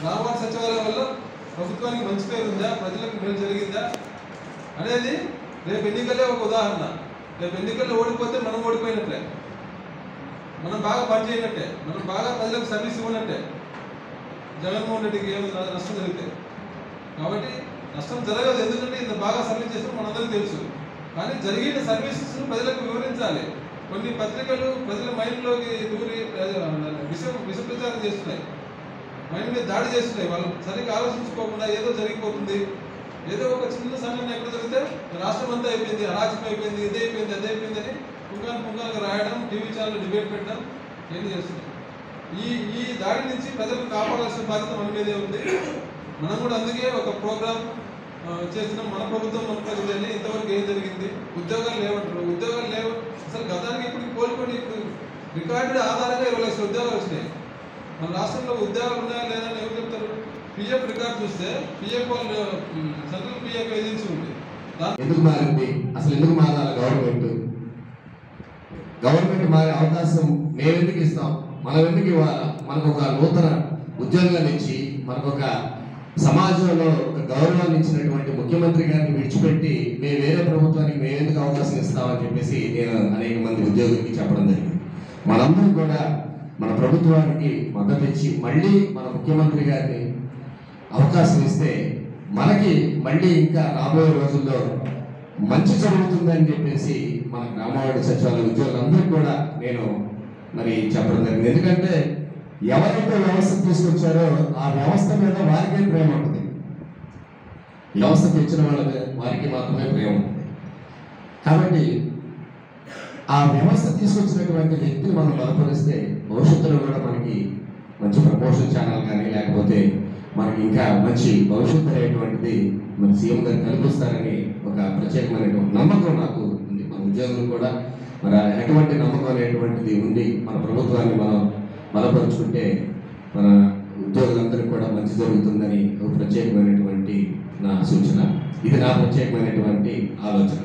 గ్రామవార్డు సచివాలయం వల్ల ప్రభుత్వానికి మంచి పేరు ఉందా, ప్రజలకు మేలు జరిగిందా అనేది రేపు ఎన్నికలే ఒక ఉదాహరణ. రేపు ఎన్నికల్లో ఓడిపోతే మనం ఓడిపోయినట్లే, మనం బాగా పనిచేయనట్టే, మనం బాగా ప్రజలకు సర్వీస్ ఇవ్వనట్టే. జగన్మోహన్ రెడ్డికి ఏమైనా నష్టం జరిగితే, కాబట్టి నష్టం జరగదు. ఎందుకంటే ఇంత బాగా సర్వీస్ చేస్తాం మనందరికీ తెలుసు. కానీ జరిగిన సర్వీసెస్ను ప్రజలకు వివరించాలి. కొన్ని పత్రికలు ప్రజల మైండ్లోకి దూరి విష ప్రచారం చేస్తున్నాయి, మైండ్ మీద దాడి చేస్తున్నాయి. వాళ్ళు సరిగ్గా ఆలోచించుకోకుండా ఏదో జరిగిపోతుంది, ఏదో ఒక చిన్న సంఘటన ఎక్కడ జరిగితే రాష్ట్రం అంతా అయిపోయింది, అరాచకం అయిపోయింది, ఇదే అయిపోయింది, అదే అయిపోయింది అని పుంగాలుగా రాయడం, టీవీ ఛానల్ డిబేట్ పెట్టడం ఏం చేస్తున్నాయి. ఈ దాడి నుంచి ప్రజలను కాపాడాల్సిన బాధ్యత మన మీదే ఉంది. మనం కూడా అందుకే ఒక ప్రోగ్రామ్ చేస్తున్నాం. మన ప్రభుత్వం మన ప్రజలని ఇంతవరకు ఏం జరిగింది, ఉద్యోగాలు లేవంటారు, ఉద్యోగాలు లేవు. అసలు గతానికి ఇప్పుడు కోలుకొని ఇప్పుడు రికార్డు ఆధారంగా 20 లక్షల ఉద్యోగాలు వచ్చినాయి. మన రాష్ట్రంలో ఉద్యోగాలు ఉన్నాయా లేదా అని ఎవరు చెప్తారు? పిఎఫ్ రికార్డు చూస్తే పిఎఫ్ వాళ్ళు సెంట్రల్ పిఎఫ్ ఏజెన్సీ ఉంది. ఎందుకు మారింది, అసలు ఎందుకు మారాలి గవర్నమెంట్ మారే అవకాశం మేము ఎందుకు ఇస్తాం, మనం ఎందుకు ఇవ్వాలి? మనకు ఒక నూతన ఉద్యోగాలు ఇచ్చి మనకు ఒక సమాజంలో ఒక గౌరవాన్ని ఇచ్చినటువంటి ముఖ్యమంత్రి గారిని విడిచిపెట్టి మేము వేరే ప్రభుత్వానికి మేము ఎందుకు అవకాశం ఇస్తామని చెప్పేసి నేను అనేక మంది ఉద్యోగులకి చెప్పడం జరిగింది. మనందరం కూడా మన ప్రభుత్వానికి మద్దతు ఇచ్చి మళ్ళీ మన ముఖ్యమంత్రి గారిని అవకాశం ఇస్తే మనకి మళ్ళీ ఇంకా రాబోయే రోజుల్లో మంచి జరుగుతుందని చెప్పేసి మన గ్రామవార్డు సచివాలయ ఉద్యోగులందరికీ కూడా నేను మరి చెప్పడం జరిగింది. ఎందుకంటే ఎవరైతే వ్యవస్థ తీసుకొచ్చారో ఆ వ్యవస్థ మీద వారికే ప్రేమ ఉంటుంది, వ్యవస్థ తెచ్చిన వాళ్ళ వారికి మాత్రమే ప్రేమ ఉంటుంది. కాబట్టి ఆ వ్యవస్థ తీసుకొచ్చినటువంటి వ్యక్తిని మనం బలపరిస్తే భవిష్యత్తులో కూడా మనకి మంచి ప్రమోషన్ ఛానల్ కానీ లేకపోతే మనకి ఇంకా మంచి భవిష్యత్తు అనేటువంటిది మన సీఎం గారు కల్పిస్తారని ఒక ప్రత్యేకమైనటువంటి నమ్మకం నాకు ఉంది. మన ఉద్యోగులు కూడా మరి ఎటువంటి నమ్మకం అనేటువంటిది ఉంది. మన ప్రభుత్వాన్ని మనం బలపరుచుకుంటే మన ఉద్యోగులందరికీ కూడా మంచి జరుగుతుందని ఒక ప్రత్యేకమైనటువంటి నా సూచన. ఇది నా ప్రత్యేకమైనటువంటి ఆలోచన.